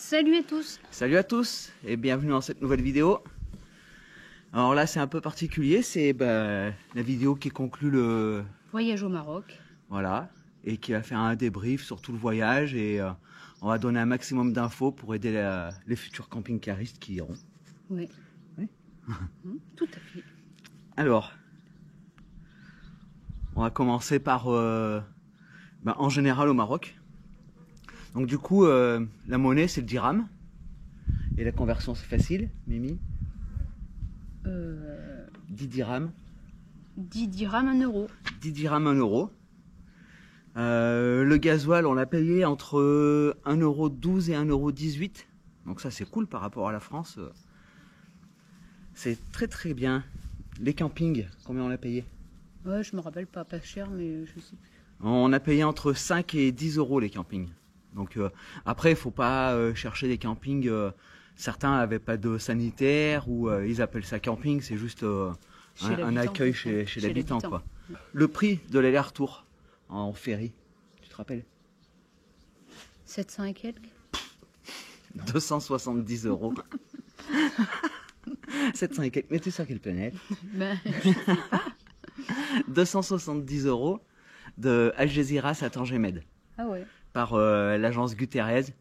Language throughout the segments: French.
Salut à tous. Salut à tous et bienvenue dans cette nouvelle vidéo. Alors là c'est un peu particulier, c'est la vidéo qui conclut le Voyage au Maroc. Voilà, et qui va faire un débrief sur tout le voyage et on va donner un maximum d'infos pour aider les futurs camping-caristes qui iront. Oui. Oui. Tout à fait. Alors, on va commencer par en général au Maroc. Donc du coup, la monnaie c'est le dirham. Et la conversion c'est facile, Mimi 10 dirhams. 10 dirhams, 1 euro. 10 dirhams, 1 euro. Le gasoil, on l'a payé entre 1,12 € et 1,18 €. Donc ça c'est cool par rapport à la France. C'est très très bien. Les campings, combien on l'a payé? Ouais, je me rappelle pas cher, mais je sais plus. On a payé entre 5 et 10 € les campings. Donc après, il faut pas chercher des campings. Certains n'avaient pas de sanitaire ou ils appellent ça camping. C'est juste un accueil chez l'habitant, quoi. Le prix de l'aller-retour en ferry, tu te rappelles? 700 et quelques. 270 €. 700 et quelques. Mais tu es sur quelle planète? Ben, je sais pas. 270 € de Algeciras à Tangemed. Ah ouais. Par l'agence Guterres.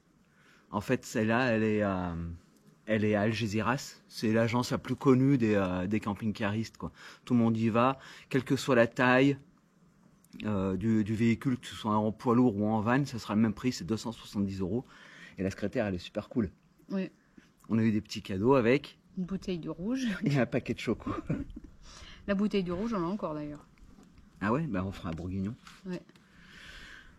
En fait, celle-là, elle est à Algeciras. C'est l'agence la plus connue des camping-caristes, quoi. Tout le monde y va, quelle que soit la taille du véhicule, que ce soit en poids lourd ou en van, ça sera le même prix, c'est 270 €. Et la secrétaire, elle est super cool. Oui. On a eu des petits cadeaux avec. Une bouteille de rouge. Et un paquet de choco. La bouteille de rouge, on l'a encore d'ailleurs. Ah ouais, on fera un bourguignon. Ouais.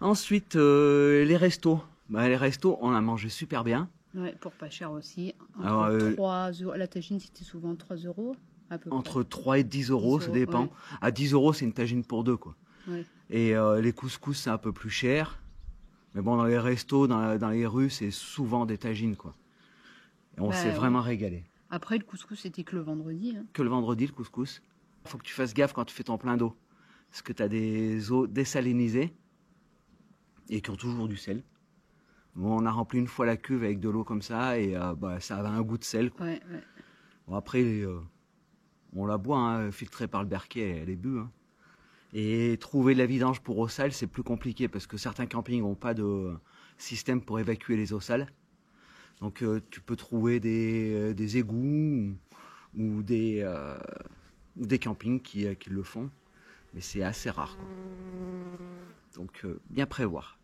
Ensuite, les restos. Les restos, on a mangé super bien. Ouais, pour pas cher aussi. Entre Alors, 3 €. La tagine, c'était souvent 3 € à peu près. Entre 3 et 10 €, ça dépend. Ouais. À 10 €, c'est une tagine pour deux, quoi. Ouais. Et les couscous, c'est un peu plus cher. Mais bon, dans les restos, dans les rues, c'est souvent des tagines, quoi. Et on s'est vraiment régalé. Après, le couscous, c'était que le vendredi. Hein. Que le vendredi, le couscous. Il faut que tu fasses gaffe quand tu fais ton plein d'eau. Parce que tu as des eaux désalinisées et qui ont toujours du sel. Bon, on a rempli une fois la cuve avec de l'eau comme ça et ça avait un goût de sel, quoi. Ouais. Bon, après, on la boit, hein, filtrée par le berquet, elle est bue. Hein. Et trouver la vidange pour eau sale, c'est plus compliqué parce que certains campings n'ont pas de système pour évacuer les eaux sales. Donc tu peux trouver des égouts ou des campings qui le font. Mais c'est assez rare, quoi. Donc bien prévoir.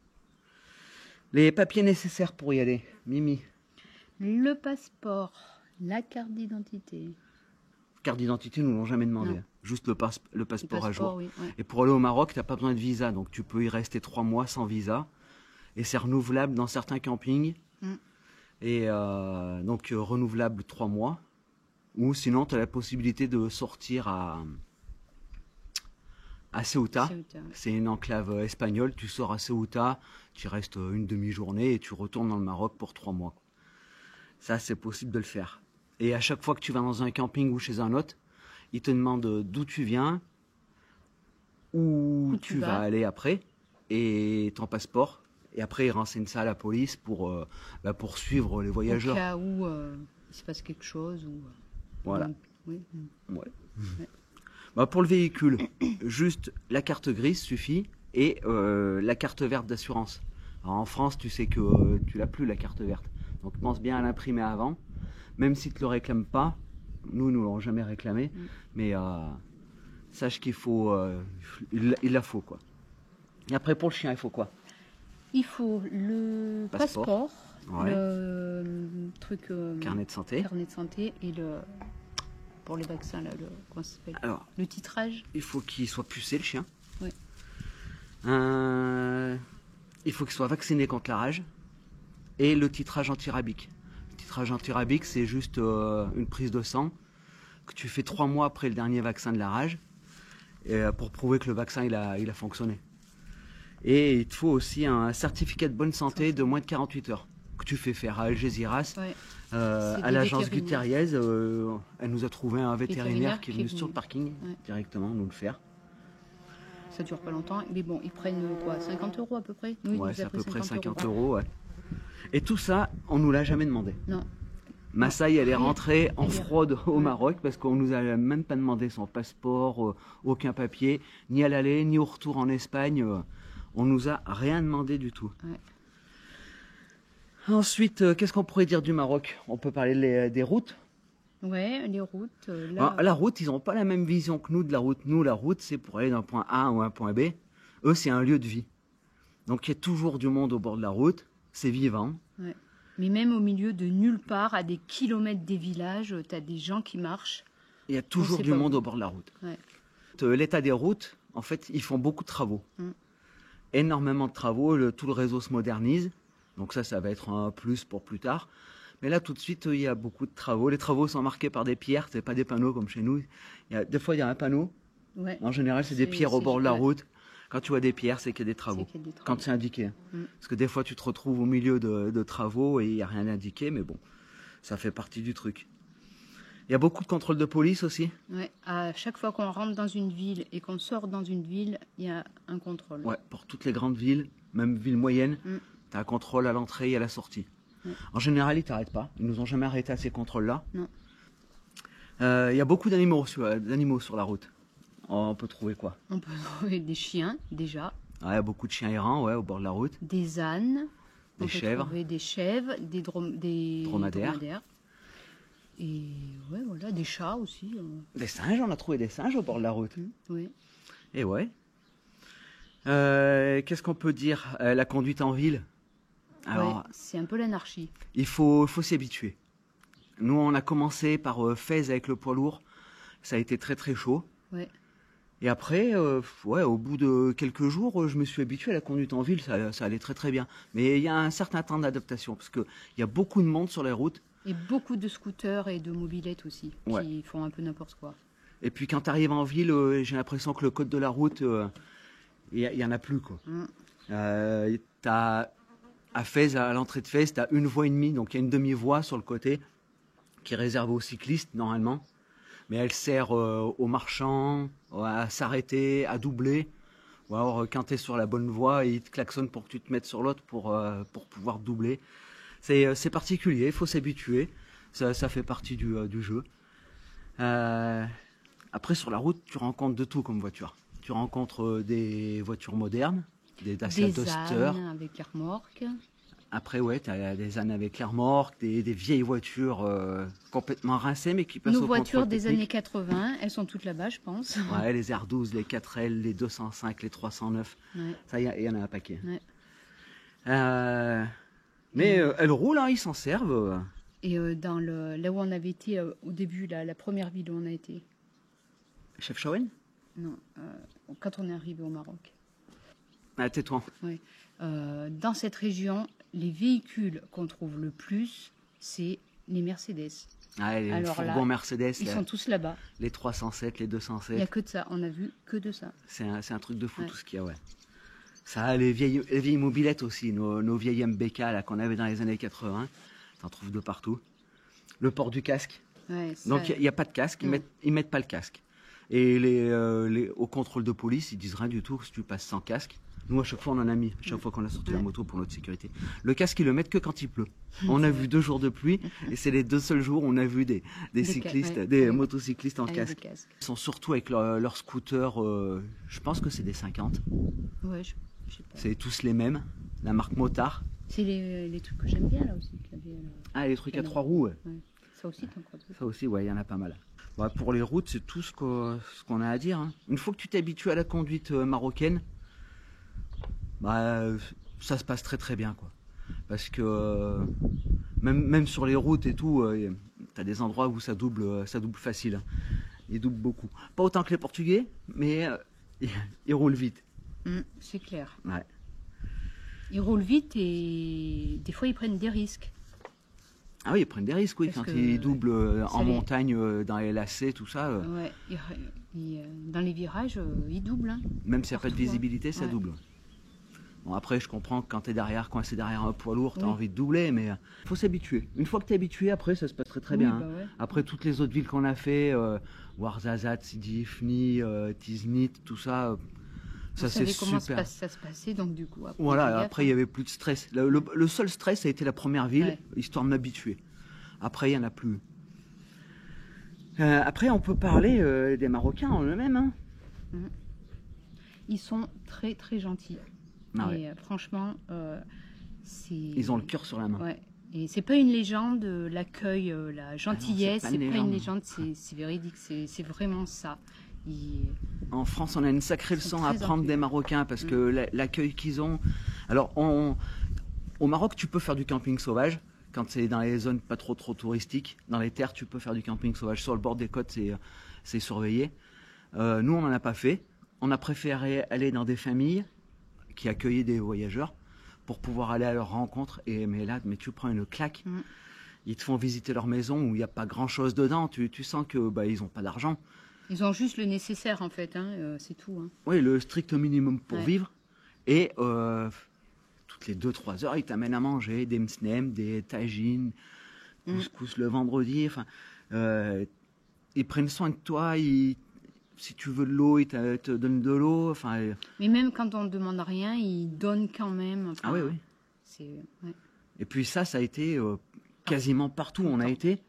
Les papiers nécessaires pour y aller, Mimi. Le passeport, la carte d'identité. Carte d'identité, nous l'ont jamais demandé. Non. Juste le passeport à jour. Oui, ouais. Et pour aller au Maroc, tu n'as pas besoin de visa. Donc tu peux y rester 3 mois sans visa. Et c'est renouvelable dans certains campings. Et donc renouvelable 3 mois. Ou sinon, tu as la possibilité de sortir à Ceuta. C'est une enclave espagnole. Tu sors à Ceuta, tu restes une demi-journée et tu retournes dans le Maroc pour 3 mois. Ça, c'est possible de le faire. Et à chaque fois que tu vas dans un camping ou chez un autre, ils te demandent d'où tu viens, où tu vas aller après, et ton passeport. Et après, ils renseignent ça à la police pour suivre les voyageurs. Au cas où il se passe quelque chose. Ou, voilà. Oui. Ouais. Pour le véhicule, juste la carte grise suffit et la carte verte d'assurance. En France, tu sais que tu l'as plus, la carte verte. Donc pense bien à l'imprimer avant. Même si tu ne le réclames pas, nous l'avons jamais réclamé, mais sache qu'il faut, il la faut, quoi. Et après pour le chien, il faut quoi? Il faut le passeport, ouais. Le truc carnet de santé, et pour les vaccins là, comment ça s'appelle? Alors, le titrage. Il faut qu'il soit pucé, le chien. Ouais. Il faut qu'il soit vacciné contre la rage et le titrage antirabique. Le titrage antirabique, c'est juste une prise de sang que tu fais 3 mois après le dernier vaccin de la rage pour prouver que le vaccin il a fonctionné. Et il te faut aussi un certificat de bonne santé de moins de 48 heures que tu fais faire à Algeciras, à l'agence Guterres. Elle nous a trouvé un vétérinaire qui est venu sur le parking directement nous le faire. Ça dure pas longtemps, mais bon, ils prennent quoi, 50 € à peu près? Oui, c'est à peu près 50 €. Ouais. Et tout ça, on nous l'a jamais demandé. Non. Massaï, elle est rentrée en Elle est- fraude au Ouais. Maroc parce qu'on nous a même pas demandé son passeport, aucun papier, ni à l'aller, ni au retour en Espagne. On nous a rien demandé du tout. Ouais. Ensuite, qu'est-ce qu'on pourrait dire du Maroc? On peut parler des routes. Ouais, les routes, là, La route, ils n'ont pas la même vision que nous de la route. Nous, la route, c'est pour aller d'un point A à un point B. Eux, c'est un lieu de vie. Donc, il y a toujours du monde au bord de la route. C'est vivant. ouais. Mais même au milieu de nulle part, à des kilomètres des villages, tu as des gens qui marchent. Il y a toujours sait du pas monde où. au bord de la route. Ouais. L'état des routes, en fait, ils font beaucoup de travaux. Mm. Énormément de travaux. Tout le réseau se modernise. Donc ça va être un plus pour plus tard. Mais là, tout de suite, il y a beaucoup de travaux. Les travaux sont marqués par des pierres, c'est pas des panneaux comme chez nous. Des fois, il y a un panneau. Ouais. En général, c'est des pierres au c'est- bord de la ouais. route. Quand tu vois des pierres, c'est qu'il y a des travaux. C'est qu'il y a des travaux. Quand c'est indiqué. Mm. Parce que des fois, tu te retrouves au milieu de travaux et il n'y a rien indiqué, mais bon, ça fait partie du truc. Il y a beaucoup de contrôles de police aussi. Ouais. À chaque fois qu'on rentre dans une ville et qu'on sort dans une ville, il y a un contrôle. Ouais, pour toutes les grandes villes, même villes moyennes, Mm. tu as un contrôle à l'entrée et à la sortie. Mm. En général, ils t'arrêtent pas. Ils nous ont jamais arrêté à ces contrôles-là. Non. Il y a beaucoup d'animaux sur la route. On peut trouver quoi? On peut trouver des chiens, déjà, Ouais, beaucoup de chiens errants, ouais, au bord de la route. des ânes, Des on peut chèvres. trouver des chèvres, des Dromadaires. Et ouais, voilà, des chats aussi. Des singes, on a trouvé des singes au bord de la route. Oui. Et ouais. Qu'est-ce qu'on peut dire? La conduite en ville. Alors, Ouais, c'est un peu l'anarchie. il faut s'y habituer. Nous, on a commencé par Fès avec le poids lourd. Ça a été très très chaud. Ouais. Et après, ouais, au bout de quelques jours, je me suis habitué à la conduite en ville. Ça allait très très bien. Mais il y a un certain temps d'adaptation parce qu'il y a beaucoup de monde sur les routes. Et beaucoup de scooters et de mobylettes aussi, Ouais. qui font un peu n'importe quoi. Et puis quand tu arrives en ville, j'ai l'impression que le code de la route, il y en a plus, quoi. Mm. À Fès, à l'entrée de Fès, tu as une voie et demie, donc il y a une demi-voie sur le côté qui est réservée aux cyclistes normalement. Mais elle sert aux marchands à s'arrêter, à doubler. Ou alors quand tu es sur la bonne voie, ils te klaxonnent pour que tu te mettes sur l'autre pour pouvoir doubler. C'est particulier, il faut s'habituer. Ça fait partie du jeu. Après, sur la route, tu rencontres de tout comme voiture. Tu rencontres des voitures modernes, des Dacia Des Duster. ânes avec les remorques. Après, ouais, tu as des ânes avec la remorque, des vieilles voitures complètement rincées, mais qui passent Nos au voitures contrôle des technique. années 80, elles sont toutes là-bas, je pense. Ouais, les R12, les 4L, les 205, les 309. Ouais. Ça, il y en a un paquet. Ouais. Mais elles roulent, hein, ils s'en servent. Et là où on avait été au début, la première ville où on a été, Chef Chaouen? non, quand on est arrivé au Maroc, Ah, tais-toi. ouais. Dans cette région, les véhicules qu'on trouve le plus, c'est les Mercedes. Ah, les Alors là, fourgons Mercedes, Ils sont tous là-bas. les 307, les Il n'y a 207. que de ça. On a vu que de ça. C'est un truc de fou Ouais. tout ce qu'il y a, ouais. Ça, les vieilles mobilettes aussi, nos vieilles MBK là, qu'on avait dans les années 80. T'en trouves de partout. Le port du casque. Ouais, ça- Donc il n'y a pas de casque, Non. ils mettent pas le casque. Et au contrôle de police, ils disent rien du tout si tu passes sans casque. Nous, à chaque fois, on en a mis, à chaque fois qu'on a sorti la Ouais. moto pour notre sécurité. Le casque, ils le mettent que quand il pleut. On a vu 2 jours de pluie, et c'est les 2 seuls jours où on a vu des cyclistes, ouais, des ouais. motocyclistes en avec casque. des casques. Ils sont surtout avec leur scooter, je pense que c'est des 50. Ouais, je sais pas. C'est tous les mêmes, la marque Motard. C'est les trucs que j'aime bien là aussi. qu'il y avait, Ah, les trucs à Il y en a. 3 roues, ouais. ouais. Ça aussi, t'en crois tout. Ça aussi, ouais, il y en a pas mal. Ouais, pour les routes, c'est tout ce qu'on a à dire, hein. Une fois que tu t'habitues à la conduite marocaine, bah, ça se passe très très bien, quoi. Parce que même sur les routes et tout, t'as des endroits où ça double facile, hein. Ils doublent beaucoup. Pas autant que les Portugais, mais ils roulent vite. C'est clair. Ouais. Ils roulent vite et des fois ils prennent des risques. Ah oui, ils prennent des risques, oui, Parce quand que ils doublent ça en les- montagne, dans les lacets, tout ça. Ouais, dans les virages, ils doublent. Hein. Même s'il n'y a pas de Partout, hein. visibilité, ça Ouais. double. Bon, après, je comprends que quand tu es coincé derrière un poids lourd, tu as Oui. envie de doubler, mais faut s'habituer. Une fois que tu es habitué, après, ça se passe très très Oui, bien. bah hein. ouais. Après, toutes les autres villes qu'on a fait, Ouarzazate, Sidi Ifni, Tiznit, tout ça, Vous savez comment ça se passait, donc du coup... Après, voilà, après il n'y avait plus de stress. Le seul stress, ça a été la première ville, histoire de m'habituer. Après, il n'y en a plus. Après, on peut parler des Marocains en eux-mêmes. Hein. Ils sont très, très gentils. Ah et franchement, c'est... Ils ont le cœur sur la main. Ouais. Et c'est pas une légende, l'accueil, la gentillesse, c'est pas une légende, c'est véridique, c'est vraiment ça. En France, on a une sacrée leçon à prendre des Marocains parce que l'accueil qu'ils ont... Alors, au Maroc, tu peux faire du camping sauvage quand c'est dans les zones pas trop touristiques. Dans les terres, tu peux faire du camping sauvage. Sur le bord des côtes, c'est surveillé. Nous, on n'en a pas fait. On a préféré aller dans des familles qui accueillaient des voyageurs pour pouvoir aller à leur rencontre. Mais tu prends une claque. Ils te font visiter leur maison où il n'y a pas grand-chose dedans. Tu sens qu'ils n'ont pas d'argent. Ils ont juste le nécessaire, en fait. C'est tout. Hein. Oui, le strict minimum pour vivre. Et toutes les 2-3 heures, ils t'amènent à manger des msnem, des tagines, couscous le vendredi. Enfin, ils prennent soin de toi. Si tu veux de l'eau, ils te donnent de l'eau. Enfin, mais même quand on ne demande rien, ils donnent quand même. Enfin, ah oui, oui. Et puis ça a été quasiment partout où on a été.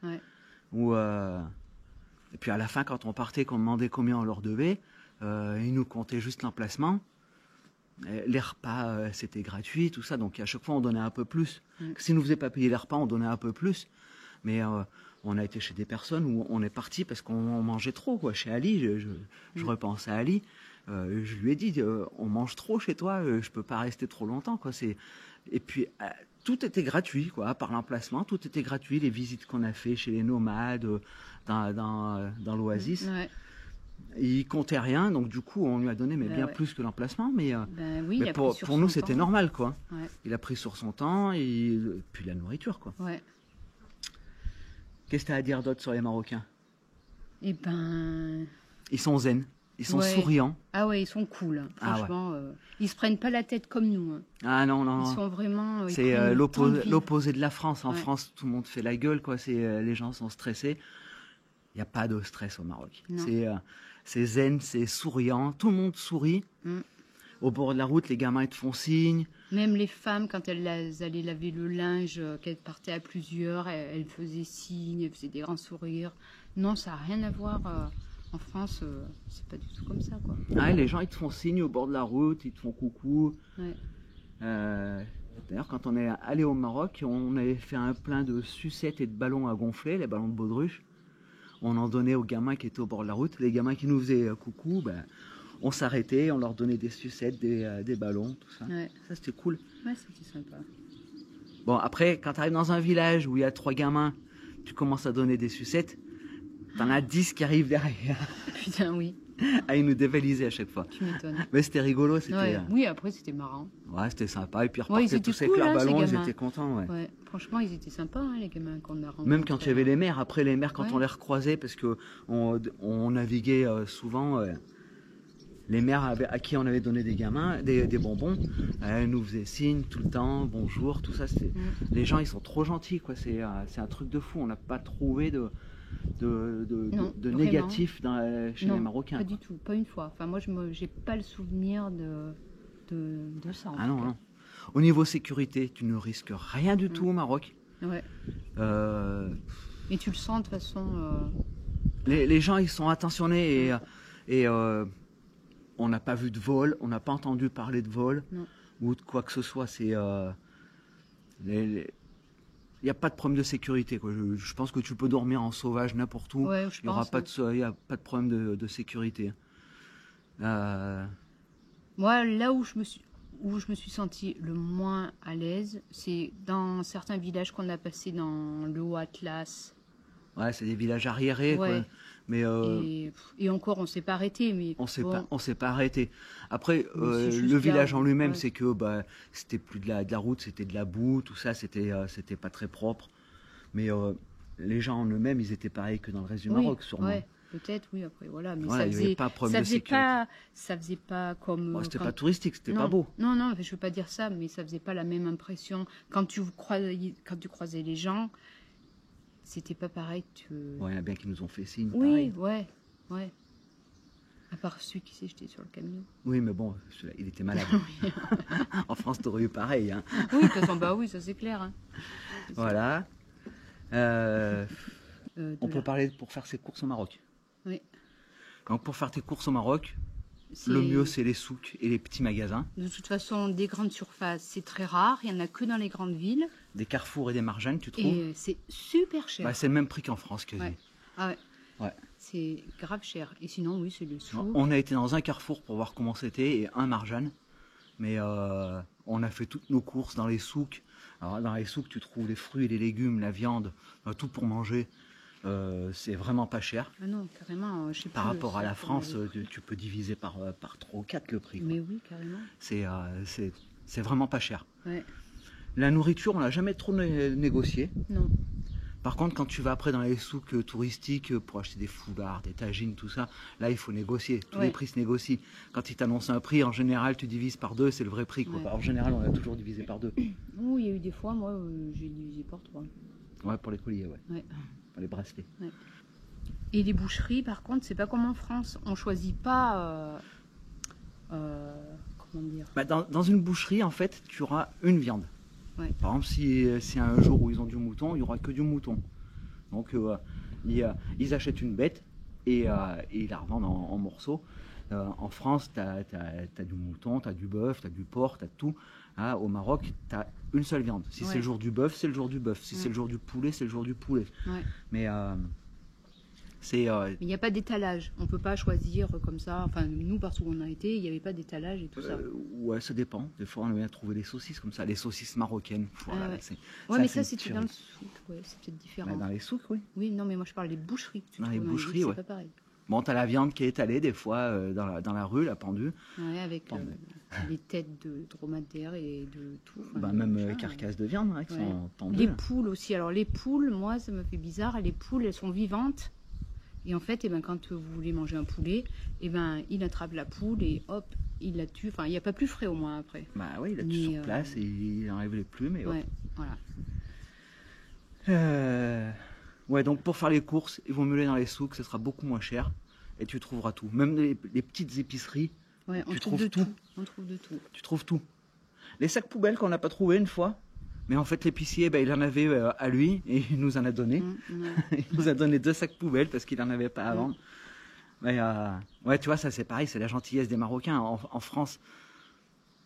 Où, et puis à la fin, quand on partait, qu'on demandait combien on leur devait, ils nous comptaient juste l'emplacement. Les repas, c'était gratuit, tout ça. Donc à chaque fois, on donnait un peu plus. S'ils ne nous faisaient pas payer les repas, on donnait un peu plus. Mais on a été chez des personnes où on est parti parce qu'on mangeait trop. Quoi. Chez Ali, je repense à Ali. Je lui ai dit, on mange trop chez toi, je ne peux pas rester trop longtemps. Quoi. Et puis, tout était gratuit, quoi. À part l'emplacement, tout était gratuit. Les visites qu'on a fait chez les nomades, dans l'Oasis. Il comptait rien, donc du coup, on lui a donné bien plus que l'emplacement. Mais, mais pour nous, c'était normal, quoi. Il a pris sur son temps, et puis la nourriture, quoi. Qu'est-ce que tu as à dire d'autre sur les Marocains? Eh ben... Ils sont zen, ils sont souriants. Ah ouais, ils sont cool. Franchement, ils se prennent pas la tête comme nous. Hein. Ah non, non. Ils sont vraiment... C'est l'opposé de la France. En France, tout le monde fait la gueule, quoi. Les gens sont stressés. Il n'y a pas de stress au Maroc. C'est zen, c'est souriant. Tout le monde sourit. Au bord de la route, les gamins, ils te font signe. Même les femmes, quand elles allaient laver le linge, qu'elles partaient à plusieurs, elles faisaient signe, elles faisaient des grands sourires. Non, ça n'a rien à voir. En France, c'est pas du tout comme ça, quoi. Ah, les gens, ils te font signe au bord de la route, ils te font coucou. D'ailleurs, quand on est allé au Maroc, on avait fait un plein de sucettes et de ballons à gonfler, les ballons de baudruche. On en donnait aux gamins qui étaient au bord de la route. Les gamins qui nous faisaient coucou, on s'arrêtait, on leur donnait des sucettes, des ballons, tout ça. Ça, c'était cool. Ouais, c'était sympa. Bon, après, quand tu arrives dans un village où il y a 3 gamins, tu commences à donner des sucettes, t'en as 10 qui arrivent derrière. Putain, oui. À nous dévaliser à chaque fois. Tu m'étonnes. Mais c'était rigolo. Oui, après, c'était marrant. Ouais, c'était sympa. Et puis, ils repartaient tous avec leurs ballons, ils étaient contents. Franchement, ils étaient sympas, les gamins qu'on a rencontrés. Même quand il y avait les mères. Après, les mères, quand on les recroisait, parce qu'on naviguait souvent... les mères à qui on avait donné des gamins, des bonbons, elles nous faisaient signe tout le temps, bonjour, tout ça. Les gens, ils sont trop gentils, quoi. C'est un truc de fou. On n'a pas trouvé de négatif chez les Marocains. Pas du tout, pas une fois. Enfin, moi, je n'ai pas le souvenir de ça. Non. Au niveau sécurité, tu ne risques rien du tout au Maroc. Mais tu le sens de toute façon. Les gens, ils sont attentionnés et on n'a pas vu de vol, on n'a pas entendu parler de vol ou de quoi que ce soit. Il n'y a pas de problème de sécurité, quoi. Je pense que tu peux dormir en sauvage n'importe où. Il n'y aura pas de problème de sécurité. Moi, là où je me suis sentie le moins à l'aise, c'est dans certains villages qu'on a passés dans le Haut-Atlas. Ouais, c'est des villages arriérés, quoi. Mais et encore, on s'est pas arrêté. Mais on s'est pas arrêté. Après, le village en lui-même, c'est que c'était plus de la route, c'était de la boue, tout ça, c'était pas très propre. Mais les gens en eux-mêmes, ils étaient pareils que dans le reste du Maroc, sûrement. Ouais, peut-être, oui. Après, voilà. Mais il n'y avait pas de problème de sécurité. Ça faisait pas comme. C'était pas touristique, c'était pas beau. Non, je veux pas dire ça, mais ça faisait pas la même impression quand tu croisais les gens. C'était pas pareil. Il y en a bien qui nous ont fait signe. Oui, pareil. ouais. part celui qui s'est jeté sur le camion. Oui, mais bon, celui-là, il était malade. En France, t'aurais eu pareil. Hein. Oui, de toute façon, bah oui, ça c'est clair. Hein. Voilà. On peut Là. parler pour faire ses courses au Maroc. Oui. Donc pour faire tes courses au Maroc, C'est- le mieux c'est les souks et les petits magasins. De toute façon, des grandes surfaces, c'est très rare. Il n'y en a que dans les grandes villes. Des carrefours et des marjanes, tu trouves? Et c'est super cher. Bah, c'est le même prix qu'en France quasi. Ouais. Ah ouais. Ouais. C'est grave cher. Et sinon, oui, c'est le souk. On a été dans un carrefour pour voir comment c'était et un marjane. Mais on a fait toutes nos courses dans les souks. Alors, dans les souks, tu trouves les fruits, les légumes, la viande, tout pour manger. C'est vraiment pas cher. Ah non, carrément, je sais Par plus, rapport à ça, la comment France, tu peux diviser par 3 ou 4 le prix. Quoi. Mais oui, carrément. C'est vraiment pas cher. Ouais. La nourriture, on l'a jamais trop négocié. Non. Par contre, quand tu vas après dans les souks touristiques pour acheter des foulards, des tagines, tout ça, là, il faut négocier. Tous Ouais. les prix se négocient. Quand ils t'annoncent un prix, en général, tu divises par 2, c'est le vrai prix. Quoi. Ouais. En général, on a toujours divisé par 2. Oh, il y a eu des fois, moi, j'ai divisé par 3. Ouais, pour les colliers, ouais. Ouais. Pour les bracelets. Et les boucheries, par contre, c'est pas comme en France. On choisit pas. Comment dire? Bah, dans une boucherie, en fait, tu auras une viande. Ouais. Par exemple, si un jour où ils ont du mouton, il n'y aura que du mouton. Donc, ils achètent une bête et ils la revendent en morceaux. En France, tu as du mouton, tu as du bœuf, tu as du porc, tu as tout. Ah, au Maroc, tu as une seule viande. Si c'est Ouais. le jour du bœuf, c'est le jour du bœuf. Si Ouais. c'est le jour du poulet, c'est le jour du poulet. Ouais. Mais c'est... Mais il n'y a pas d'étalage. On peut pas choisir comme ça. Enfin, nous, partout où on a été, il n'y avait pas d'étalage et tout ça. ouais, ça dépend. Des fois, on a bien trouvé des saucisses comme ça, les saucisses marocaines. Voilà, ouais. c'est- Ouais, mais ça, c'est c'était une dans le tuerie. souk. Ouais, c'est peut-être différent. Bah, dans les souks, oui. Oui, non, mais moi, je parle des boucheries. Que tu Dans les trouves boucheries, villes, ouais. C'est pas pareil. Bon, t'as la viande qui est étalée des fois dans la rue, la pendue. Ouais, avec Pendu. les têtes de dromadaire et de tout. Enfin, Bah, même machin, carcasses de viande hein, qui Ouais. sont pendues. Les poules aussi. Alors, les poules, moi, ça me fait bizarre. Les poules, elles sont vivantes. Et en fait, eh ben, quand vous voulez manger un poulet, eh ben, il attrape la poule et hop, il la tue. Enfin, il n'y a pas plus frais au moins après. Bah oui, il a tout Mais, sur place et il enlève les plumes. Et hop. Ouais, voilà. Ouais, donc pour faire les courses, il vaut mieux aller dans les souks, ce sera beaucoup moins cher. Et tu trouveras tout. Même les petites épiceries, Ouais, on Tu trouve de trouves tout. On trouve de tout. tu trouves tout. Les sacs poubelles qu'on n'a pas trouvé une fois, mais en fait l'épicier, ben, il en avait à lui et il nous en a donné. Ouais. Il nous a donné 2 sacs poubelles parce qu'il n'en avait pas avant. Mais ouais, tu vois, ça c'est pareil, c'est la gentillesse des Marocains. En France,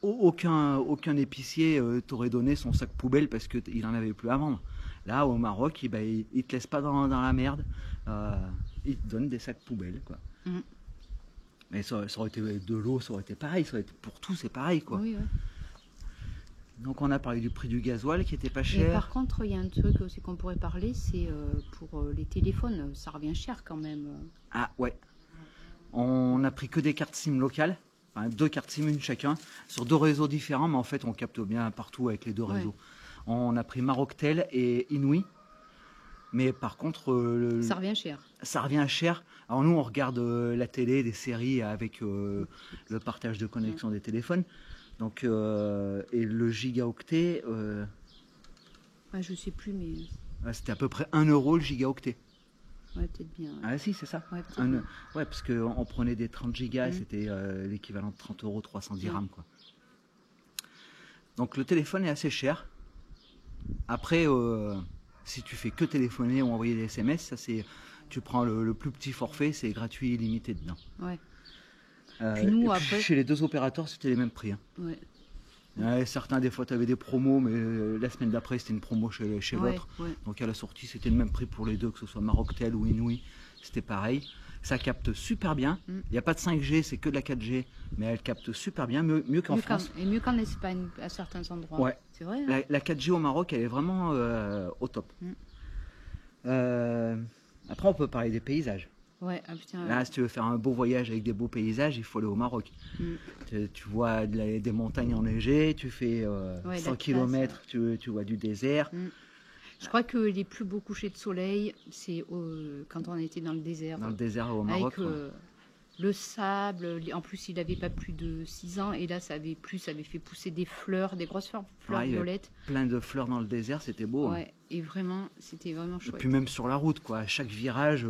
aucun épicier t'aurait donné son sac poubelle parce qu'il n'en avait plus à vendre. Là, au Maroc, il te laisse pas dans la merde. Il te donne des sacs poubelles, quoi. Mm. Mais ça aurait été de l'eau, ça aurait été pareil. Ça aurait été, pour tout, c'est pareil, quoi. Oui, ouais. Donc on a parlé du prix du gasoil qui était pas Et cher. par contre, il y a un truc aussi qu'on pourrait parler, c'est pour les téléphones. Ça revient cher quand même. Ah ouais. On a pris que des cartes SIM locales. Enfin, 2 cartes SIM, une chacun, sur 2 réseaux différents, mais en fait on capte bien partout avec les 2 Ouais. réseaux. On a pris Maroctel et Inouï. Mais par contre, Ça revient cher. ça revient cher. Alors nous, on regarde la télé, des séries avec le partage de connexion des téléphones. Donc, et le gigaoctet, Ah, je sais plus, mais c'était à peu près 1 euro le gigaoctet. ouais, peut-être bien. Ouais. Ah si, c'est ça. Ouais, peut-être Un- bien. ouais, parce qu'on prenait des 30 gigas, Mm. c'était l'équivalent de 30 euros, 300 dirhams. Quoi. Donc le téléphone est assez cher. Après, si tu fais que téléphoner ou envoyer des SMS, ça c'est, tu prends le plus petit forfait, c'est gratuit illimité dedans. Ouais. Puis nous, et après- chez les 2 opérateurs, c'était les mêmes prix. Hein. Ouais. Ouais, certains, des fois, tu avais des promos, mais la semaine d'après, c'était une promo chez Ouais, l'autre. ouais. Donc à la sortie, c'était le même prix pour les deux, que ce soit Maroctel ou Inouï. C'était pareil. Ça capte super bien. Il Mm. n'y a pas de 5G, c'est que de la 4G, mais elle capte super bien, mieux qu'en Mieux France. et mieux qu'en Espagne, à certains endroits. Ouais. C'est vrai. Hein. La 4G au Maroc, elle est vraiment au top. Mm. Après, on peut parler des paysages. Ouais, ah, putain. Là, si tu veux faire un beau voyage avec des beaux paysages, il faut aller au Maroc. Mm. Tu vois des montagnes enneigées, tu fais Ouais, 100 la classe, km, tu vois du désert. Je crois que les plus beaux couchers de soleil, c'est quand on était dans le désert. Dans le désert au Maroc. Avec le sable. En plus, il n'avait pas plus de 6 ans. Et là, ça avait fait pousser des fleurs, des grosses fleurs Ouais, il y avait violettes. plein de fleurs dans le désert, c'était beau. Hein. Ouais, et vraiment, c'était vraiment Et chouette. puis même sur la route, quoi. À chaque virage,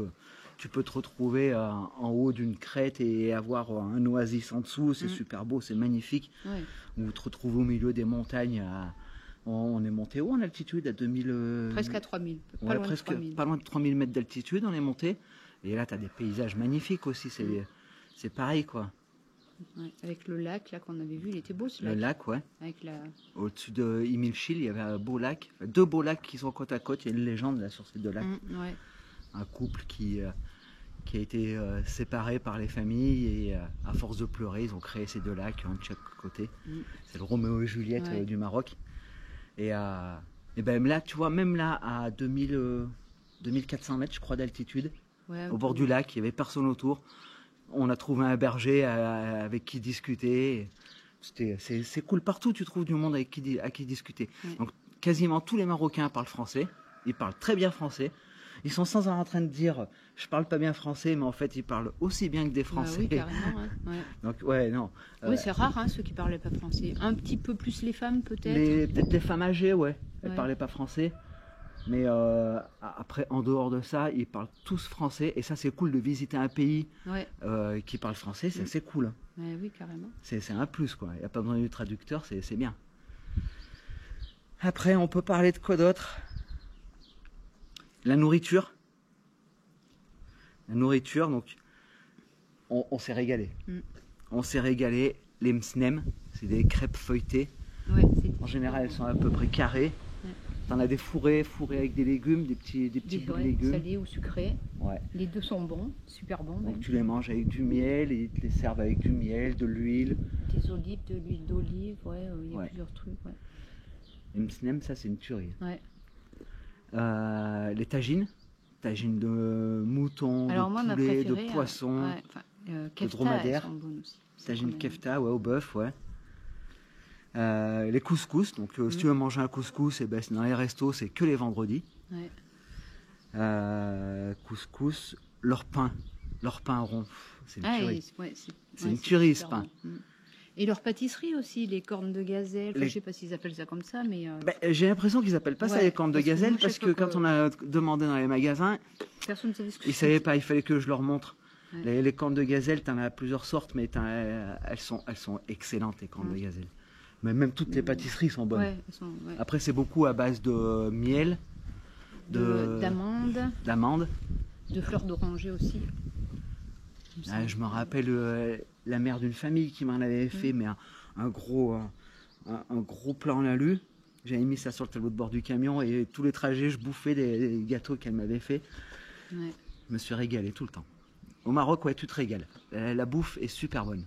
Tu peux te retrouver en haut d'une crête et avoir un oasis en dessous, c'est super beau, c'est magnifique. Ouais. Ou te retrouver au milieu des montagnes. On est monté où en altitude à 2000 Presque à 3000. Pas ouais, loin de presque 3000. pas loin de 3000 mètres d'altitude, on est monté. Et là, tu as des paysages magnifiques aussi, c'est pareil quoi. Ouais. Avec le lac là qu'on avait vu, il était beau ce Le lac. lac, ouais. Avec la... Au-dessus de Imilchil, il y avait un beau lac, enfin, 2 beaux lacs qui sont côte à côte. Il y a une légende là sur ces 2 lacs. ouais. Un couple qui a été séparé par les familles et à force de pleurer, ils ont créé ces 2 lacs, un de chaque côté. C'est le Roméo et Juliette Ouais. du Maroc. Et ben là, tu vois, même là, à 2400 mètres, je crois, d'altitude, Ouais, au bord du lac, il n'y avait personne autour. On a trouvé un berger avec qui discuter. C'est cool. Partout, tu trouves du monde à qui discuter. Ouais. Donc, quasiment tous les Marocains parlent français. Ils parlent très bien français. Ils sont sans arrêt en train de dire « je parle pas bien français », mais en fait, ils parlent aussi bien que des Français. oui, carrément. Hein. Ouais. Donc, ouais, non. Oui, c'est rare, hein, ceux qui parlaient pas français. Un petit peu plus les femmes, peut-être. Peut-être les femmes âgées, ouais. Elles Ouais. parlaient pas français. Mais après, en dehors de ça, ils parlent tous français. Et ça, c'est cool de visiter un pays Ouais. qui parle français. C'est cool. Ouais, oui, carrément. C'est un plus, quoi. Il n'y a pas besoin du traducteur, c'est bien. Après, on peut parler de quoi d'autre? La nourriture. La nourriture, donc, on s'est régalé. On s'est régalé. Les msnem, c'est des crêpes feuilletées. Ouais, En général, elles sont à peu près carrées. Ouais. T'en as des fourrés avec des légumes, des petits bouts de légumes. salés ou sucrés. Ouais. Les deux sont bons, super bons. Donc Même. tu les manges avec du miel et ils te les servent avec du miel, de l'huile. Des olives, de l'huile d'olive, ouais, il y a Ouais. plusieurs trucs. Ouais. Les msnem, ça c'est une tuerie. Ouais. Les tagines de mouton, Alors de moi, ma poulet, de préférée, poisson. ouais, enfin, kefta, dromadaire. elles sont bonnes aussi. C'est Tagine quand même- kefta, ouais, au bœuf, ouais. Les couscous, donc si tu veux manger un couscous, et ben, dans les restos, c'est que les vendredis. Ouais. Couscous, leur pain rond, c'est une Ah, tuerie. c'est une tuerie, super ce pain. bon. Et leur pâtisserie aussi, les cornes de gazelle. Enfin, Les- je sais pas s'ils appellent ça comme ça, mais Ben, j'ai l'impression qu'ils appellent pas ça Ouais, les cornes de parce que gazelle moi, parce chaque que fois quand que- on a demandé dans les magasins, personne ne savait ce que ils savaient pas, il fallait que je leur montre. Ouais. Les cornes de gazelle, t'en as plusieurs sortes, mais elles sont excellentes les cornes de gazelle. Mais même toutes les pâtisseries sont bonnes. Ouais, elles sont, ouais. Après, c'est beaucoup à base de miel, D'amandes, de fleurs d'oranger aussi. Je me rappelle la mère d'une famille qui m'en avait fait, mais un gros plat en alu. J'avais mis ça sur le tableau de bord du camion et tous les trajets, je bouffais des gâteaux qu'elle m'avait fait. Ouais. Je me suis régalé tout le temps. Au Maroc, ouais, tu te régales. La bouffe est super bonne.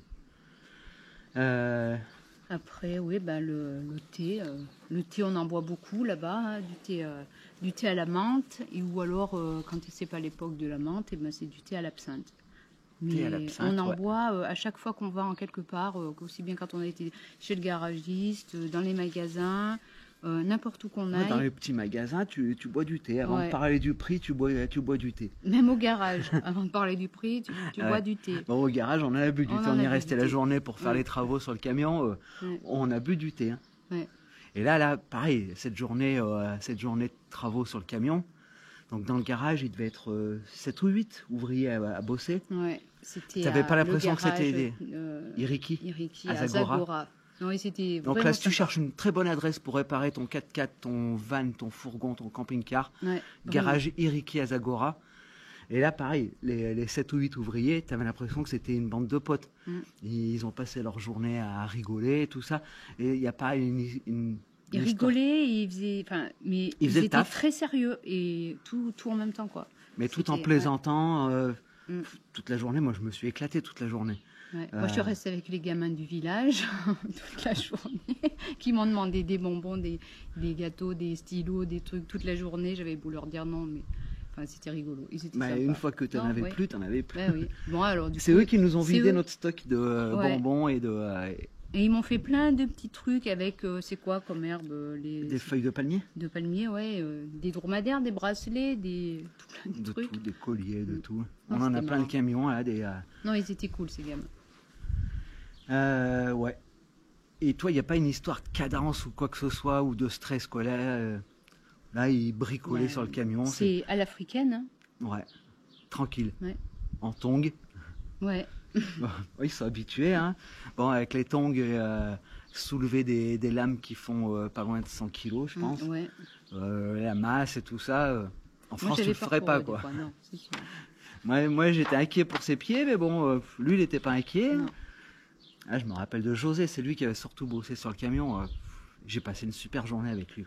Après, oui, ben le thé. Le thé, on en boit beaucoup là-bas, hein, du thé à la menthe, ou alors, quand c'est pas l'époque de la menthe, et ben, c'est du thé à l'absinthe. Thé à Mais l'absinthe, on en ouais. boit à chaque fois qu'on va en quelque part, aussi bien quand on a été chez le garagiste, dans les magasins, n'importe où qu'on Ouais, dans aille, les petits magasins, tu bois du thé. Avant Ouais. de parler du prix, tu bois du thé. même au garage. Avant de parler du prix, tu Ouais. bois du thé. Bon, au garage, on en a bu du On thé. en On a est bu resté du la thé. journée pour faire Ouais. les travaux sur le camion. Ouais. On a bu du thé. Hein. Ouais. Et là, pareil, cette journée de travaux sur le camion, donc dans le garage, il devait être 7 ou 8 ouvriers à bosser. Ouais. C'était T'avais pas le l'impression que c'était garage, Iriki, Iriki, à à Zagora. Zagora. Non, et c'était Donc vraiment là, si tu sympa. cherches une très bonne adresse pour réparer ton 4x4, ton van, ton fourgon, ton camping-car, Ouais, garage Iriki à Zagora. Et là, pareil, les 7 ou 8 ouvriers, tu avais l'impression que c'était une bande de potes. Ils ont passé leur journée à rigoler, tout ça. Et il n'y a pas une Ils histoire. rigolaient, ils faisaient, enfin, mais Ils faisaient le étaient taf. très sérieux et tout en même temps, quoi. Mais tout en C'était- plaisantant. Mm. Toute la journée, moi, je me suis éclaté toute la journée. Ouais. Moi, je suis restée avec les gamins du village toute la journée, qui m'ont demandé des bonbons, des gâteaux, des stylos, des trucs toute la journée. J'avais beau leur dire non, mais enfin, c'était rigolo. Ils étaient Bah, sympas. une fois que tu n'en Non, avais ouais. plus, tu n'en avais plus. Ouais, oui. Bon, alors, du C'est coup, eux qui nous ont c'est vidé eux. notre stock de Ouais. bonbons et Et ils m'ont fait plein de petits trucs avec, c'est quoi comme herbe des feuilles de palmier. de palmier, ouais, des dromadaires, des bracelets, tout plein de De trucs. tout, des colliers, de tout. Non, On en a c'était plein marrant. de camions, là, Non, ils étaient cool, ces gamins. Ouais. Et toi, il n'y a pas une histoire de cadence ou quoi que ce soit, ou de stress, quoi. Là, ils bricolaient Ouais. sur le camion. C'est à l'africaine, hein. Ouais. tranquille, Ouais. en tongs. Ouais. Bon, ils sont habitués, hein. Bon, avec les tongs, soulever des lames qui font pas loin de 100 kilos, je pense. Ouais. La masse et tout ça. En Moi, France, tu j'avais le peur ferais pour pas, eux, des quoi. fois. Non, c'est sûr. Moi, j'étais inquiet pour ses pieds, mais bon, lui, il n'était pas inquiet. Non. Ah, je me rappelle de José, c'est lui qui avait surtout bossé sur le camion. J'ai passé une super journée avec lui.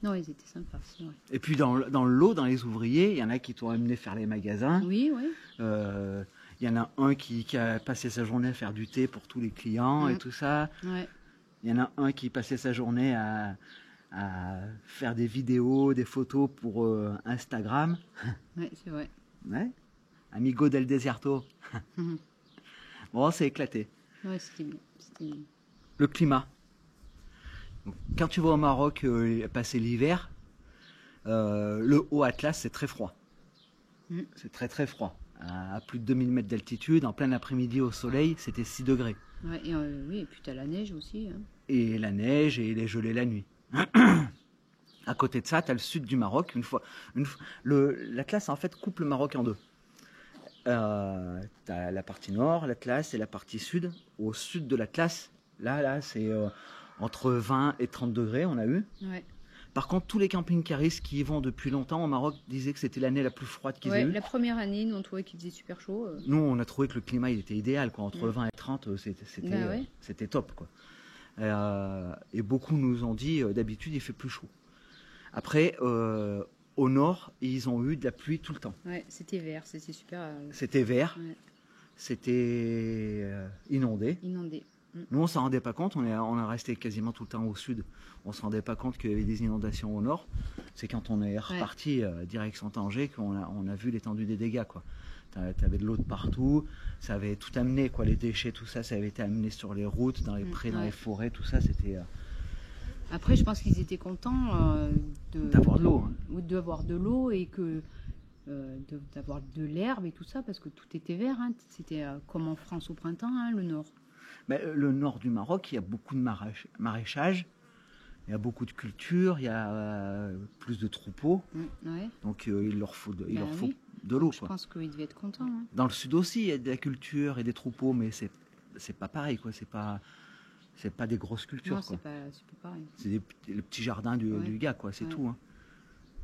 Non, ils étaient sympas, c'est vrai. Et puis dans le lot, dans les ouvriers, il y en a qui t'ont amené faire les magasins. Oui, oui. Il y en a un qui a passé sa journée à faire du thé pour tous les clients et tout ça. Ouais. Il y en a un qui passait sa journée à faire des vidéos, des photos pour Instagram. Ouais, c'est vrai. Ouais. Amigo del Desierto. Bon, c'est éclaté. Ouais, c'était bien. C'était bien. Le climat. Donc, quand tu vas au Maroc passer l'hiver, le haut Atlas, c'est très froid. C'est très très froid. À plus de 2000 mètres d'altitude, en plein après-midi au soleil, c'était 6 degrés. Ouais, oui, et puis t'as la neige aussi. Hein. Et la neige et les gelées la nuit. À côté de ça, tu as le sud du Maroc. L'Atlas, en fait, coupe le Maroc en deux. Tu as la partie nord, l'Atlas, et la partie sud. Au sud de l'Atlas, là c'est entre 20 et 30 degrés, on a eu. Ouais. Par contre, tous les camping-caristes qui y vont depuis longtemps au Maroc disaient que c'était l'année la plus froide qu'ils aient eue. La première année, nous on trouvait qu'il faisait super chaud. Nous, on a trouvé que le climat il était idéal, quoi. Entre 20 et 30, c'était top, quoi. Et beaucoup nous ont dit, d'habitude, il fait plus chaud. Après, au nord, ils ont eu de la pluie tout le temps. Ouais, c'était vert, c'était super. C'était vert, Ouais. c'était inondé. Inondé. Nous, on s'en rendait pas compte, on est resté quasiment tout le temps au sud. On se rendait pas compte qu'il y avait des inondations au nord. C'est quand on est reparti direction Tanger qu'on a vu l'étendue des dégâts, quoi. T'avais de l'eau de partout, ça avait tout amené, quoi, les déchets, tout ça, ça avait été amené sur les routes, dans les prés, dans les forêts, tout ça, c'était... Après, je pense qu'ils étaient contents d'avoir de l'eau. D'avoir de l'eau et d'avoir de l'herbe et tout ça, parce que tout était vert. Hein. C'était comme en France au printemps, hein, le nord. Mais le nord du Maroc, il y a beaucoup de maraîchage, il y a beaucoup de culture, il y a plus de troupeaux. Ouais. Donc il leur faut de l'eau. Je pense qu'ils devaient être contents. Hein. Dans le sud aussi, il y a de la culture et des troupeaux, mais c'est pas pareil, quoi. C'est pas des grosses cultures. Non, c'est pas pareil. C'est le petit jardin du gars, quoi. C'est tout. Hein.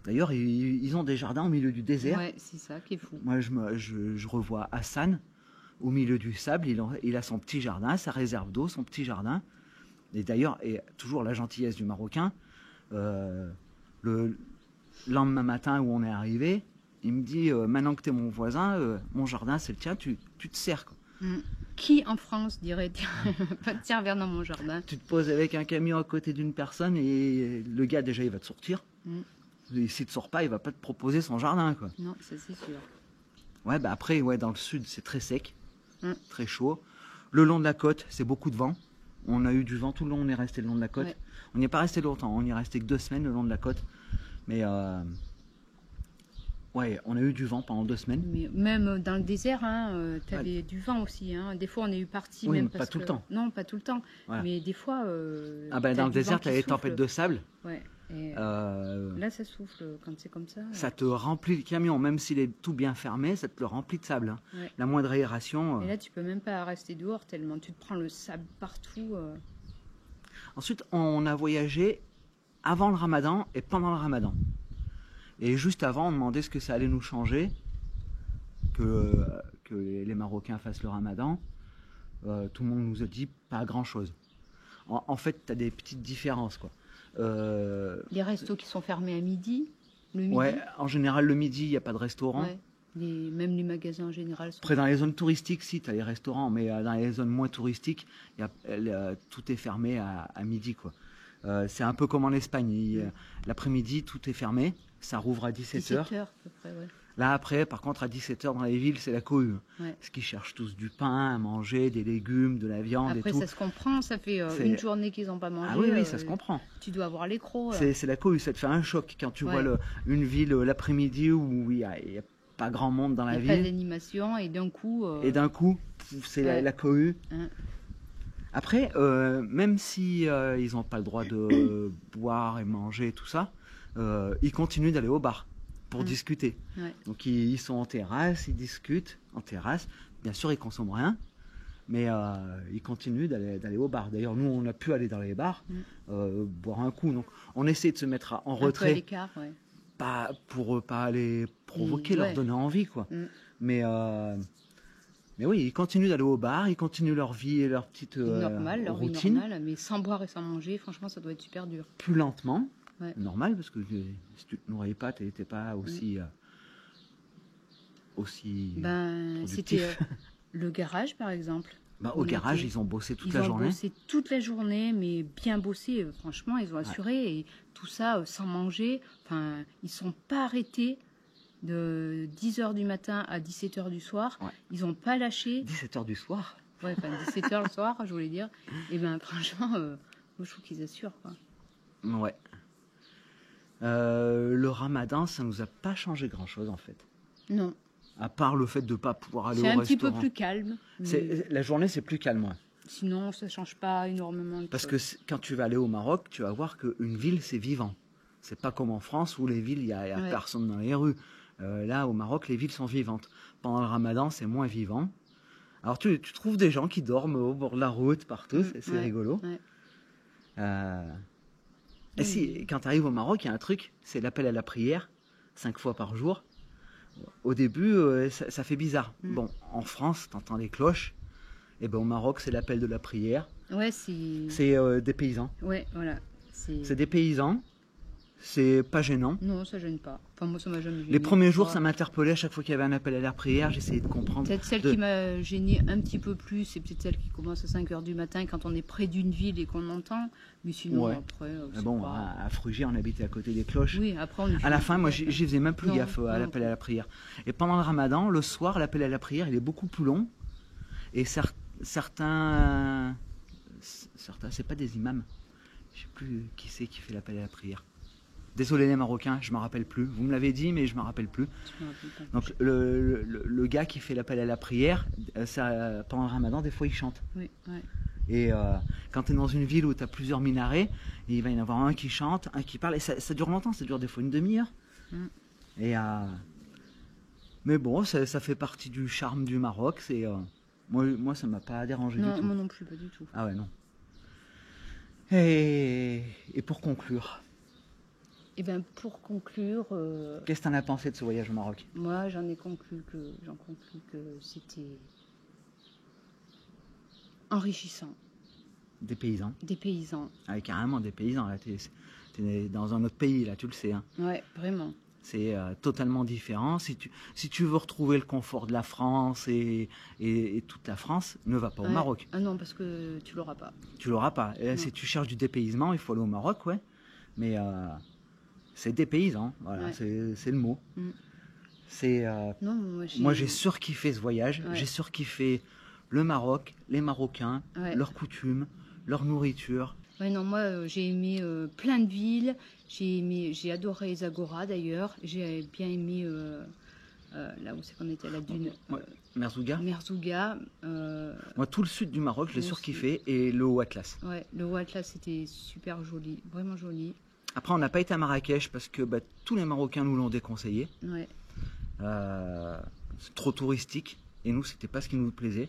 D'ailleurs, ils ont des jardins au milieu du désert. Ouais, c'est ça qui est fou. Moi, je revois Hassan au milieu du sable. Il a son petit jardin, sa réserve d'eau, son petit jardin. Et d'ailleurs, et toujours la gentillesse du Marocain, le lendemain matin où on est arrivé, il me dit, maintenant que tu es mon voisin, mon jardin c'est le tien, tu te sers, quoi. Qui en France dirait, pas te servir dans mon jardin? Tu te poses avec un camion à côté d'une personne et le gars déjà il va te sortir. Et s'il te sort pas, il va pas te proposer son jardin, quoi. Non, ça c'est sûr. Ouais, bah après, dans le sud c'est très sec, très chaud. Le long de la côte, c'est beaucoup de vent. On a eu du vent tout le long, on est resté le long de la côte. Ouais. On n'y est pas resté longtemps, on n'y est resté que 2 semaines le long de la côte. Mais ouais, on a eu du vent pendant 2 semaines. Mais même dans le désert, hein, tu avais du vent aussi. Hein. Des fois, on est parti même parce pas tout le temps. Non, pas tout le temps. Ouais. Mais des fois. Dans le désert, tu as les tempêtes de sable. Ouais. Et là, ça souffle quand c'est comme ça. Ça te remplit le camion, même s'il est tout bien fermé, ça te le remplit de sable. Hein. Ouais. La moindre aération. Et là, tu peux même pas rester dehors tellement tu te prends le sable partout. Ensuite, on a voyagé avant le Ramadan et pendant le Ramadan. Et juste avant, on demandait ce que ça allait nous changer que les Marocains fassent le Ramadan. Tout le monde nous a dit pas grand-chose. En fait, tu as des petites différences, quoi. Les restos qui sont fermés à midi, le midi. Ouais, en général, le midi, il n'y a pas de restaurant. Ouais. Même les magasins en général sont... Après, dans les zones touristiques, si, tu as les restaurants, mais dans les zones moins touristiques, tout est fermé à midi, quoi. C'est un peu comme en Espagne. L'après-midi, tout est fermé. Ça rouvre à 17h. 17h à peu près, ouais. Là, après, par contre, à 17h dans les villes, c'est la cohue. Ouais. Parce qu'ils cherchent tous du pain à manger, des légumes, de la viande après, et tout. Ça se comprend. Ça fait une journée qu'ils n'ont pas mangé. Ah oui, ça se comprend. Tu dois avoir les crocs. C'est la cohue. Ça te fait un choc quand tu vois une ville l'après-midi où il n'y a pas grand monde dans la ville. Il n'y a pas d'animation et d'un coup... Et d'un coup, c'est la cohue. Après, même si ils n'ont pas le droit de boire et manger et tout ça, ils continuent d'aller au bar. pour discuter. Ouais. Donc ils sont en terrasse, ils discutent en terrasse. Bien sûr, ils consomment rien, mais ils continuent d'aller au bar. D'ailleurs, nous, on a pu aller dans les bars, boire un coup. Donc, on essaie de se mettre en Un peu à retrait, l'écart, ouais. pas pour pas les provoquer, leur ouais. donner envie, quoi. Mm. Mais oui, ils continuent d'aller au bar, ils continuent leur vie et leur petite Normal, leur vie routine, normale, mais sans boire et sans manger, franchement, ça doit être super dur. plus lentement, Ouais. normal, parce que si tu te nourris pas, tu n'étais pas aussi Ben, productif. c'était le garage, par exemple. Bah, au On garage, était- ils ont bossé toute Ils la ont journée. bossé toute la journée, mais bien bossé. Franchement, ils ont assuré. Et tout ça sans manger. Enfin, ils sont pas arrêtés de 10h du matin à 17h du soir. Ouais. Ils n'ont pas lâché. 17h du soir. Ouais, enfin, 17h le soir, je voulais dire. Et ben, franchement, moi, je trouve qu'ils assurent, quoi. Ouais. Le ramadan, ça nous a pas changé grand-chose, en fait. Non. À part le fait de ne pas pouvoir aller au C'est un restaurant. petit peu plus calme. Mais La journée, c'est plus calme, ouais. sinon, ça change pas énormément de Parce choses. que quand tu vas aller au Maroc, tu vas voir qu'une ville, c'est vivant. C'est pas comme en France où les villes, il y a Ouais. personne dans les rues. Là, au Maroc, les villes sont vivantes. Pendant le ramadan, c'est moins vivant. Alors, tu trouves des gens qui dorment au bord de la route, partout. C'est Ouais, rigolo. ouais. Et si, quand tu arrives au Maroc, il y a un truc, c'est l'appel à la prière, 5 fois par jour. Au début, ça fait bizarre. Bon, en France, tu entends les cloches. Et ben au Maroc, c'est l'appel de la prière. Ouais, c'est... C'est des paysans. Ouais, voilà. C'est des paysans. C'est pas gênant. Non, ça gêne pas. Enfin, moi, ça m'a jamais gêné. Les premiers jours, Ouais. ça m'interpellait. À chaque fois qu'il y avait un appel à la prière, j'essayais de comprendre. Peut-être celle qui m'a gêné un petit peu plus, c'est peut-être celle qui commence à 5h du matin quand on est près d'une ville et qu'on entend. Mais sinon, Ouais. après, Mais c'est bon, pas... à Frugier, on habitait à côté des cloches. Oui, après, on est... À la fin, moi, j'y faisais même plus Non, gaffe à non. l'appel à la prière. Et pendant le ramadan, le soir, l'appel à la prière, il est beaucoup plus long. Et certains, c'est pas des imams. Je sais plus qui c'est qui fait l'appel à la prière. Désolé les Marocains, je me rappelle plus. Vous me l'avez dit, mais je me rappelle plus. Je me rappelle pas. Donc le gars qui fait l'appel à la prière, pendant le ramadan, des fois il chante. Oui, ouais. Et quand tu es dans une ville où tu as plusieurs minarets, il va y en avoir un qui chante, un qui parle, et ça dure longtemps, ça dure des fois une demi-heure. Et, mais bon, ça fait partie du charme du Maroc. Moi, ça m'a pas dérangé Non, du tout. moi non plus, pas du tout. Ah ouais, non. Et pour conclure, Et bien, pour conclure, qu'est-ce que tu en as pensé de ce voyage au Maroc? moi, j'en conclus que c'était enrichissant. Des paysans. Des paysans. Ah, carrément des paysans. Là, t'es dans un autre pays, là, tu le sais. Hein. Ouais, vraiment. C'est totalement différent. Si tu veux retrouver le confort de la France et toute la France, ne va pas au Ouais. Maroc. Ah non, parce que tu l'auras pas. Tu l'auras pas. Et là, si tu cherches du dépaysement, il faut aller au Maroc, ouais. Mais c'est dépaysant, voilà, Ouais. c'est le mot. C'est Non, moi, j'ai surkiffé ce voyage. Ouais. J'ai surkiffé le Maroc, les Marocains, Ouais. leurs coutumes, leur nourriture. Ouais, non, moi, j'ai aimé plein de villes. J'ai adoré Zagora, d'ailleurs. J'ai bien aimé là où c'est qu'on était à la dune. Ouais. Merzouga. Merzouga. Moi, tout le sud du Maroc, je l'ai Moi surkiffé. Et le Haut Atlas. Ouais, le Haut Atlas, c'était super joli, vraiment joli. Après, on n'a pas été à Marrakech parce que tous les Marocains nous l'ont déconseillé. Ouais. C'est trop touristique. Et nous, c'était pas ce qui nous plaisait.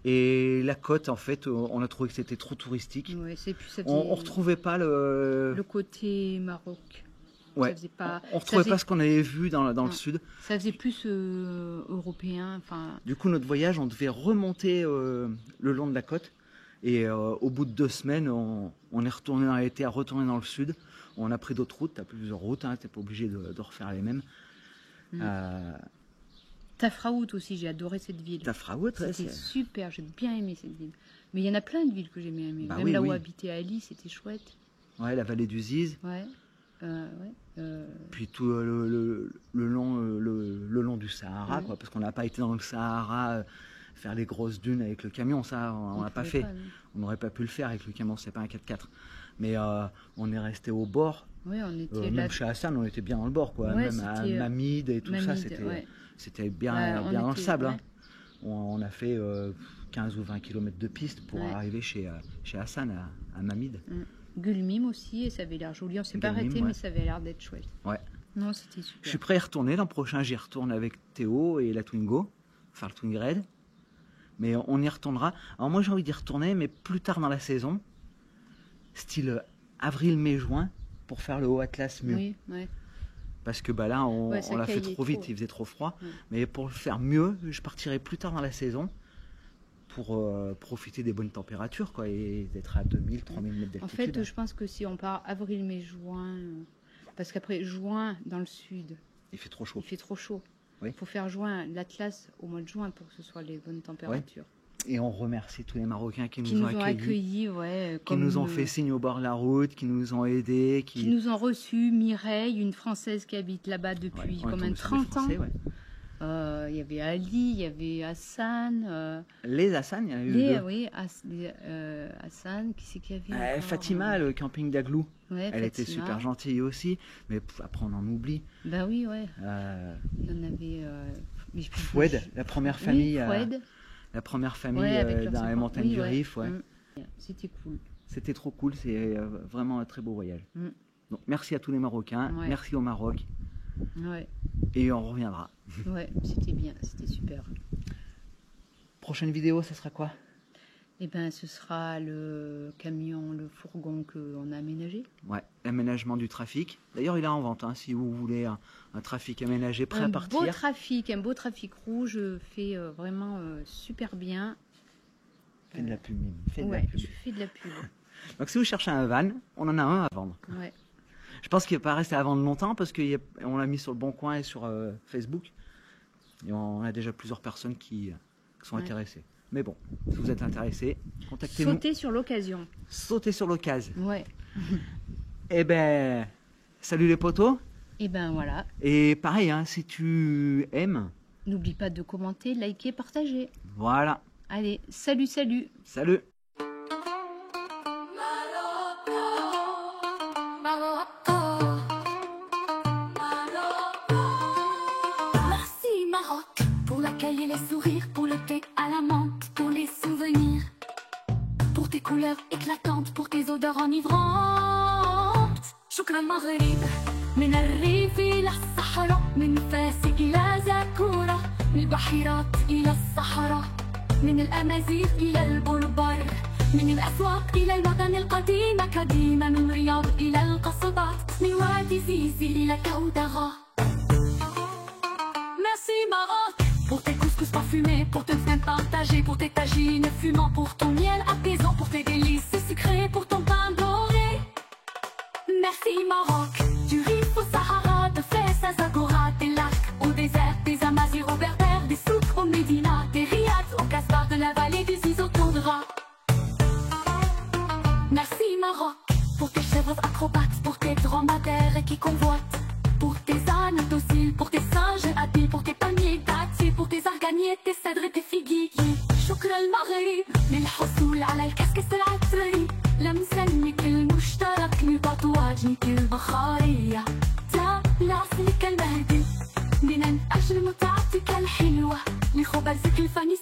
Et la côte, en fait, on a trouvé que c'était trop touristique. Ouais, c'est plus ça On retrouvait pas le côté Maroc. Ouais. Ça faisait pas. On retrouvait ça pas faisait- ce qu'on avait vu dans le Non. sud. Ça faisait plus européen. Enfin. Du coup, notre voyage, on devait remonter le long de la côte. Et au bout de 2 semaines, on est retourné dans l'été à retourner dans le sud. On a pris d'autres routes. Tu as plusieurs routes. Hein, tu n'es pas obligé de refaire les mêmes. Tafraout aussi, j'ai adoré cette ville. Tafraout, ouais, C'était super, j'ai bien aimé cette ville. Mais il y en a plein de villes que j'ai bien aimées. Bah Même oui, là où oui. habitait Ali, c'était chouette. ouais, la vallée du Ziz. Ouais. Puis tout le long du Sahara, Ouais. quoi, parce qu'on n'a pas été dans le Sahara faire les grosses dunes avec le camion, ça, on l'a pas pouvait fait. non. On n'aurait pas pu le faire avec le camion, c'est pas un 4x4. Mais on est resté au bord. Ouais, on était là. Même chez Hassan, on était bien dans le bord, quoi. Ouais, Même à c'était, Mamide et tout ça, Mamide, c'était ouais. c'était bien, Ouais, on bien dans le était- sable. ouais. Hein. On a fait 15 ou 20 km de piste pour Ouais. arriver chez Hassan à Mamide. Gulmim aussi, et ça avait l'air joli. On s'est pas Gulmim, arrêté, ouais. mais ça avait l'air d'être chouette. Ouais. Non, c'était super. Je suis prêt à y retourner. L'an prochain, j'y retourne avec Théo et la Twingo, faire le Twin Raid. Mais on y retournera. Alors moi, j'ai envie d'y retourner, mais plus tard dans la saison, style avril, mai, juin, pour faire le haut Atlas mieux. Oui, ouais. Parce que bah là, on ça l'a fait caillait trop vite, trop. il faisait trop froid. Ouais. Mais pour le faire mieux, je partirai plus tard dans la saison pour profiter des bonnes températures, quoi, et d'être à 2000, 3000 mètres d'altitude. En fait, je pense que si on part avril, mai, juin, parce qu'après juin, dans le sud, il fait trop chaud. il fait trop chaud. Oui. Il faut faire juin, l'Atlas au mois de juin pour que ce soit les bonnes températures. Et on remercie tous les Marocains qui Qui nous nous ont ont accueillis, accueillis, ouais, qui nous ont fait signe au bord de la route, qui nous ont aidés, qui nous ont reçus. Mireille, une Française qui habite là-bas depuis on est quand même tombé sur des 30 ans. Français, ouais. Il y avait Ali, il y avait Hassan. Les Hassan, il y en a eu deux. Oui, Hassan, qui c'est qu'il y avait encore, Fatima, le camping d'Aglou, ouais, elle était Fatima. super gentille aussi, mais après on en oublie. Ben oui, ouais. Il y en avait. Foued, la première famille, Oui, Foued. la première famille Ouais, avec leurs dans les enfants. montagnes Oui, du ouais. Rif. Ouais. C'était cool. C'était trop cool, c'est vraiment un très beau voyage. Mm. Donc merci à tous les Marocains, Ouais. merci au Maroc, Ouais, et on reviendra. ouais, c'était bien, c'était super. Prochaine vidéo, ça sera quoi? Eh ben, ce sera le camion, le fourgon qu'on a aménagé. Ouais, l'aménagement du trafic. D'ailleurs, il est en vente, hein, si vous voulez un trafic aménagé prêt à partir. Un beau trafic rouge, fait vraiment super bien. Fais de la pub, Mimi, fais de la Ouais, pub. je fais de la pub. Donc si vous cherchez un van, on en a un à vendre. Ouais. Je pense qu'il va pas rester à vendre longtemps parce qu'on l'a mis sur le Bon Coin et sur Facebook. Et on a déjà plusieurs personnes qui sont Ouais. intéressées. Mais bon, si vous êtes intéressés, contactez-nous. Sauter sur l'occasion. Sautez sur l'occasion. Ouais. Eh ben, salut les potos. Et ben voilà. Et pareil, hein, si tu aimes, N'oublie pas de commenter, liker, partager. voilà. Allez, salut, salut. Salut. Merci Maroc pour l'accueil et les sourires, pour le thé à la menthe, pour les souvenirs, pour tes couleurs éclatantes, pour tes odeurs enivrantes. شكرا مغرب من الريف إلى الصحراء، من فاس إلى زاكورة، من البحيرات إلى الصحراء، من الأمازيغ إلى البربر، من الأسواق إلى المدن القديمة قديمة، من رياض إلى القصبات، من وادي زيزي إلى كودغة. Merci Maroc pour tes couscous parfumés, pour tes pains partagés, pour tes tagines fumants, pour ton miel apaisant, pour tes délices sucrées, pour ton pain doré. Merci Maroc, du Rif au Sahara, de Fès à Zagora, des lacs au désert, des Amazirs au Berbère, des souks au Médina, des riads au Casbah, de la vallée des Is au Toundra. Merci Maroc pour tes chèvres acrobates, pour tes dromadaires qui convoitent, pour tes ânes dociles, pour tes singes habiles, pour tes palmiers dattiers, pour tes arganiers, tes cèdres et tes figuiers. شكرا المغرب للحصول على الكسكس العطري، لمسنك المشترك لبطواجنك البخارية، لعصرك المهدي من أجل متعتك الحلوة، لخبزك الفاني